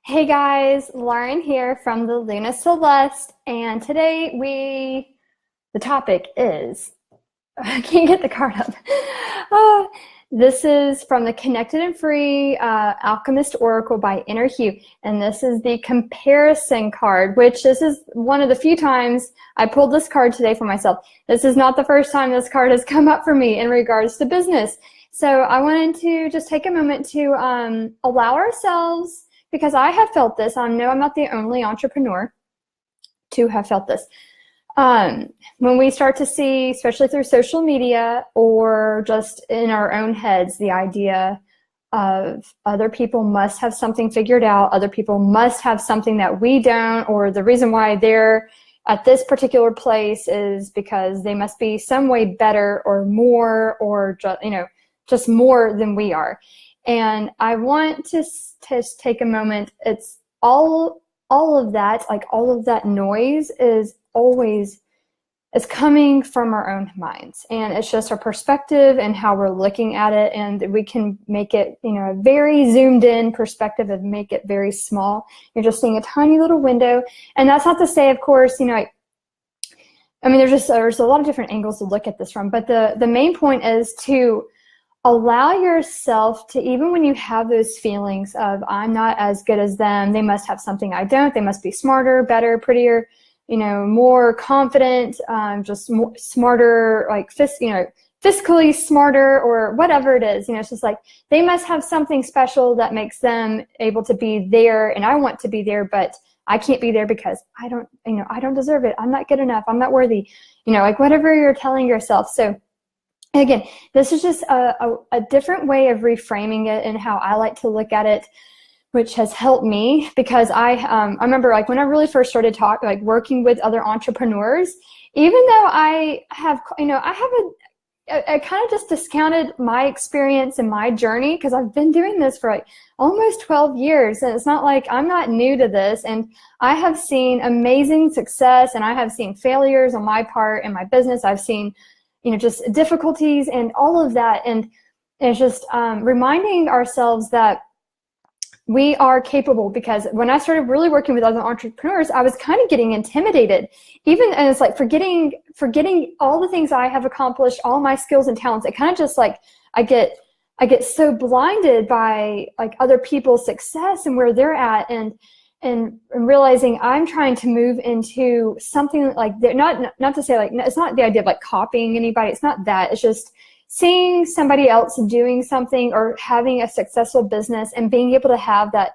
Hey guys, Lauren here from the Luna Celeste, and today the topic is, I can't get the card up. Oh, this is from the Connected and Free Alchemist Oracle by Inner Hue, and this is the comparison card, which this is one of the few times I pulled this card today for myself. This is not the first time this card has come up for me in regards to business. So I wanted to just take a moment to allow ourselves, because I have felt this. I know I'm not the only entrepreneur to have felt this. When we start to see, especially through social media or just in our own heads, the idea of other people must have something figured out, other people must have something that we don't, or the reason why they're at this particular place is because they must be some way better or more, or just more than we are. And I want to take a moment. It's all of that, like all of that noise is coming from our own minds, and it's just our perspective and how we're looking at it. And we can make it, a very zoomed in perspective and make it very small. You're just seeing a tiny little window, and that's not to say, of course, there's a lot of different angles to look at this from, but the main point is to allow yourself to, even when you have those feelings of I'm not as good as them, they must have something I don't, they must be smarter, better, prettier, more confident, just more smarter, like fiscally smarter, or whatever it is. It's just like they must have something special that makes them able to be there, and I want to be there, but I can't be there because I don't deserve it. I'm not good enough. I'm not worthy. Like whatever you're telling yourself. So again, this is just a different way of reframing it and how I like to look at it, which has helped me, because I remember, like, when I really first started working with other entrepreneurs, even though I kind of just discounted my experience and my journey, because I've been doing this for like almost 12 years, and it's not like I'm not new to this, and I have seen amazing success, and I have seen failures on my part in my business. I've seen just difficulties and all of that. And it's just reminding ourselves that we are capable, because when I started really working with other entrepreneurs, I was kind of getting intimidated, and it's like forgetting all the things I have accomplished, all my skills and talents. It kind of just like, I get so blinded by like other people's success and where they're at, and realizing I'm trying to move into something like that. Not to say, like, it's not the idea of like copying anybody. It's not that. It's just seeing somebody else doing something or having a successful business and being able to have that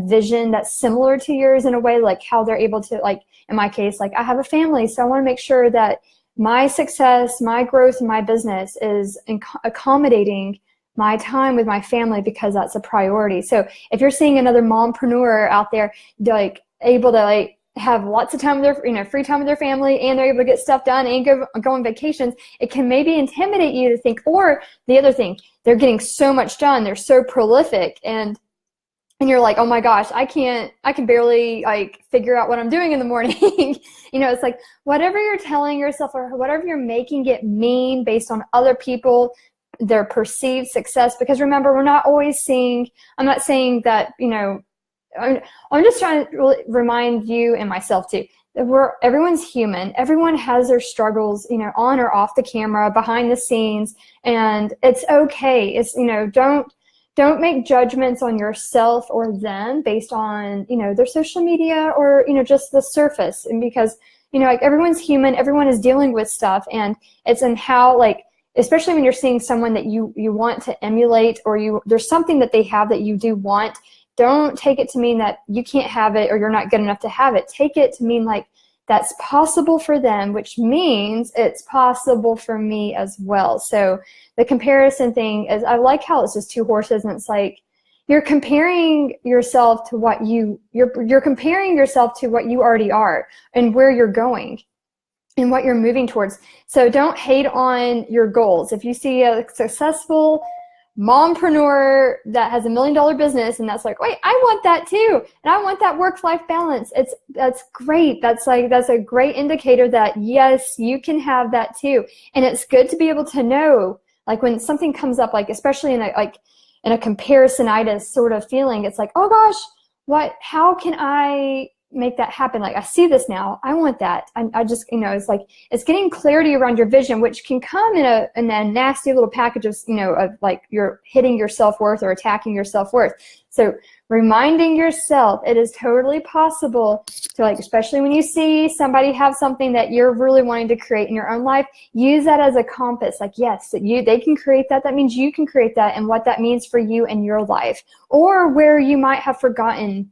vision that's similar to yours in a way, like how they're able to, like in my case, like I have a family, so I want to make sure that my success, my growth in my business is accommodating my time with my family, because that's a priority. So if you're seeing another mompreneur out there, like able to like have lots of time with their, free time with their family, and they're able to get stuff done and go on vacations, it can maybe intimidate you to think, or the other thing, they're getting so much done, they're so prolific, and you're like, oh my gosh, I can barely like figure out what I'm doing in the morning. It's like whatever you're telling yourself, or whatever you're making it mean based on other people, their perceived success. Because remember, we're not always seeing, I'm not saying that, I'm just trying to really remind you and myself too, that everyone's human. Everyone has their struggles, on or off the camera, behind the scenes, and it's okay. It's, don't make judgments on yourself or them based on, their social media, or, just the surface. And because, like everyone's human, everyone is dealing with stuff, and it's in how, like, especially when you're seeing someone that you want to emulate, or there's something that they have that you do want. Don't take it to mean that you can't have it or you're not good enough to have it. Take it to mean like that's possible for them, which means it's possible for me as well. So the comparison thing is, I like how it's just two horses, and it's like you're comparing yourself to what you're comparing yourself to what you already are and where you're going and what you're moving towards. So don't hate on your goals. If you see a successful mompreneur that has $1 million business, and that's like, wait, I want that too, and I want that work-life balance, that's great. That's a great indicator that yes, you can have that too. And it's good to be able to know, like, when something comes up, like especially in a comparisonitis sort of feeling, it's like, oh gosh, how can I make that happen? Like, I see this now. I want that. I just, it's like, it's getting clarity around your vision, which can come in a nasty little package of, of like you're hitting your self-worth or attacking your self-worth. So reminding yourself it is totally possible to, like, especially when you see somebody have something that you're really wanting to create in your own life, use that as a compass. Like, yes, they can create that. That means you can create that, and what that means for you in your life, or where you might have forgotten,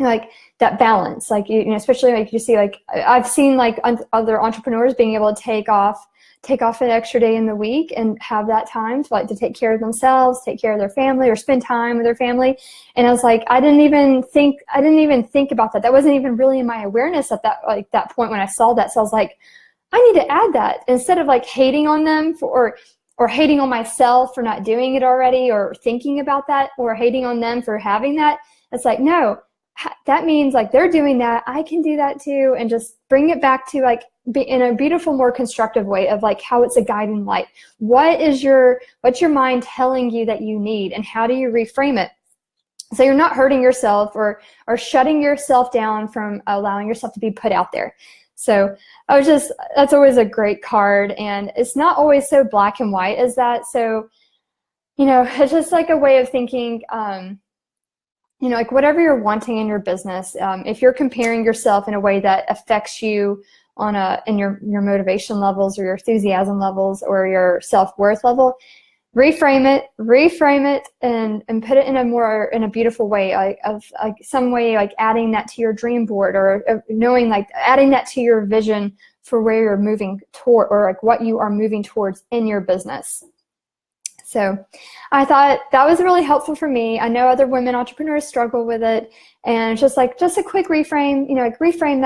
like, that balance. Like, especially like you see, like, I've seen like other entrepreneurs being able to take off an extra day in the week and have that time to, like, to take care of themselves, take care of their family, or spend time with their family. And I was like, I didn't even think about that. That wasn't even really in my awareness at that point when I saw that. So I was like, I need to add that, instead of like hating on them or hating on myself for not doing it already, or thinking about that, or hating on them for having that. It's like, no, that means, like, they're doing that, I can do that too, and just bring it back to, like, be in a beautiful, more constructive way of, like, how it's a guiding light. What's your mind telling you that you need, and how do you reframe it so you're not hurting yourself or shutting yourself down from allowing yourself to be put out there? So that's always a great card, and it's not always so black and white as that. So, it's just like a way of thinking, like, whatever you're wanting in your business, if you're comparing yourself in a way that affects you in your motivation levels, or your enthusiasm levels, or your self-worth level, reframe it, and put it in a beautiful way, like some way, like adding that to your dream board, or knowing, like, adding that to your vision for where you're moving toward, or like what you are moving towards in your business. So I thought that was really helpful for me. I know other women entrepreneurs struggle with it, and it's just a quick reframe, like, reframe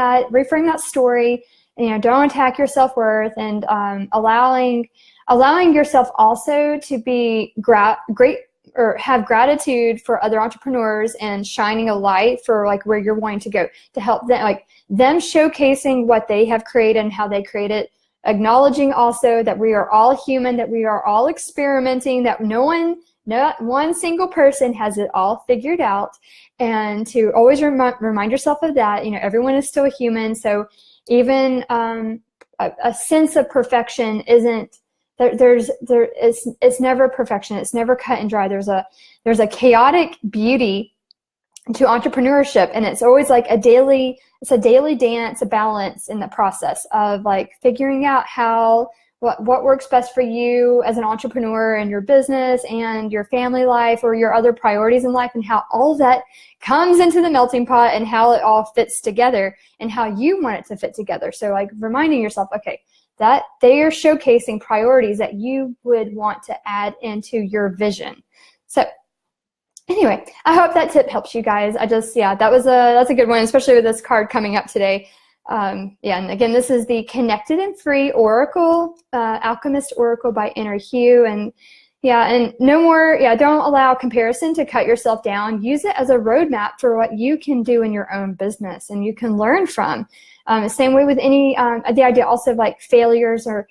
that story, and, don't attack your self-worth, and allowing yourself also to be great, or have gratitude for other entrepreneurs, and shining a light for, like, where you're wanting to go, to help them, like, them showcasing what they have created and how they create it. Acknowledging also that we are all human, that we are all experimenting, that not one single person has it all figured out, and to always remind yourself of that. Everyone is still a human, so even a sense of perfection isn't it's never perfection. It's never cut and dry. There's a chaotic beauty to entrepreneurship, and it's always like a daily dance, a balance in the process of, like, figuring out what works best for you as an entrepreneur in your business and your family life, or your other priorities in life, and how all of that comes into the melting pot, and how it all fits together, and how you want it to fit together. So, like, reminding yourself, okay, that they are showcasing priorities that you would want to add into your vision. So anyway, I hope that tip helps you guys. that's a good one, especially with this card coming up today. And again, this is the Connected and Free Oracle, Alchemist Oracle by Inner Hue. And don't allow comparison to cut yourself down. Use it as a roadmap for what you can do in your own business, and you can learn from. The same way with the idea also of, like, failures, or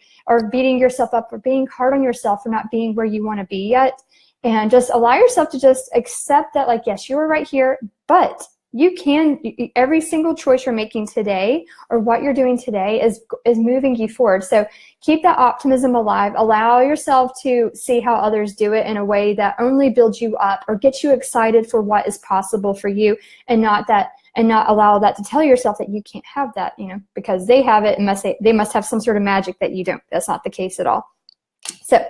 beating yourself up, or being hard on yourself for not being where you want to be yet. And just allow yourself to just accept that, like, yes, you were right here, but every single choice you're making today, or what you're doing today, is moving you forward. So keep that optimism alive. Allow yourself to see how others do it in a way that only builds you up, or gets you excited for what is possible for you, and not allow that to tell yourself that you can't have that, because they have it, and they must have some sort of magic that you don't. That's not the case at all. So,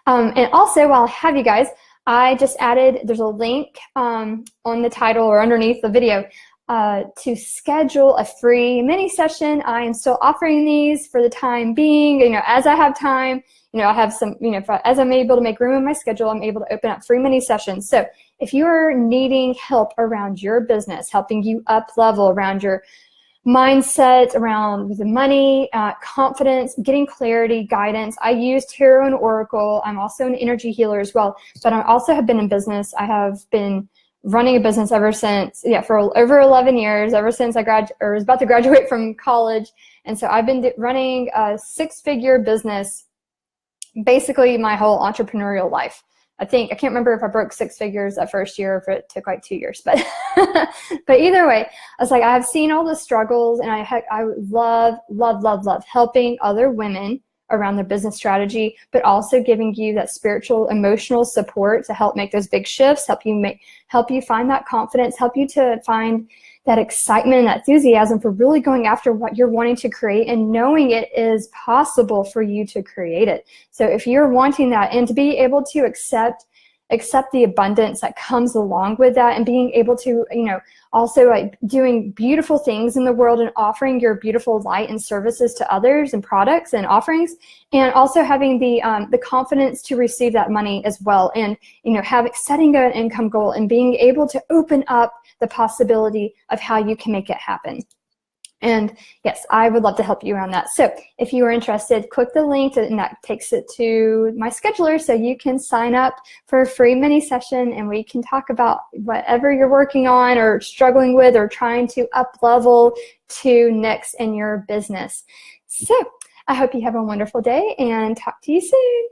and also, while I have you guys, I just added, there's a link on the title or underneath the video to schedule a free mini session. I am still offering these for the time being. As I have time, I have some, as I'm able to make room in my schedule, I'm able to open up free mini sessions. So if you're needing help around your business, helping you up level around your mindset, around the money, confidence, getting clarity, guidance. I use tarot and oracle. I'm also an energy healer as well, but I also have been in business. I have been running a business ever since, for over 11 years, ever since I was about to graduate from college. And so I've been running a 6-figure business basically my whole entrepreneurial life. I can't remember if I broke 6 figures that first year or if it took like 2 years, but but either way, I was like, I have seen all the struggles, and I love, love, love, love helping other women around their business strategy, but also giving you that spiritual, emotional support to help make those big shifts, help you find that confidence, help you to find that excitement and that enthusiasm for really going after what you're wanting to create and knowing it is possible for you to create it. So if you're wanting that, and to be able to accept the abundance that comes along with that, and being able to, also like doing beautiful things in the world and offering your beautiful light and services to others and products and offerings, and also having the confidence to receive that money as well, and setting an income goal and being able to open up the possibility of how you can make it happen. And yes, I would love to help you around that. So if you are interested, click the link, and that takes it to my scheduler, so you can sign up for a free mini session, and we can talk about whatever you're working on or struggling with or trying to up level to next in your business. So I hope you have a wonderful day, and talk to you soon.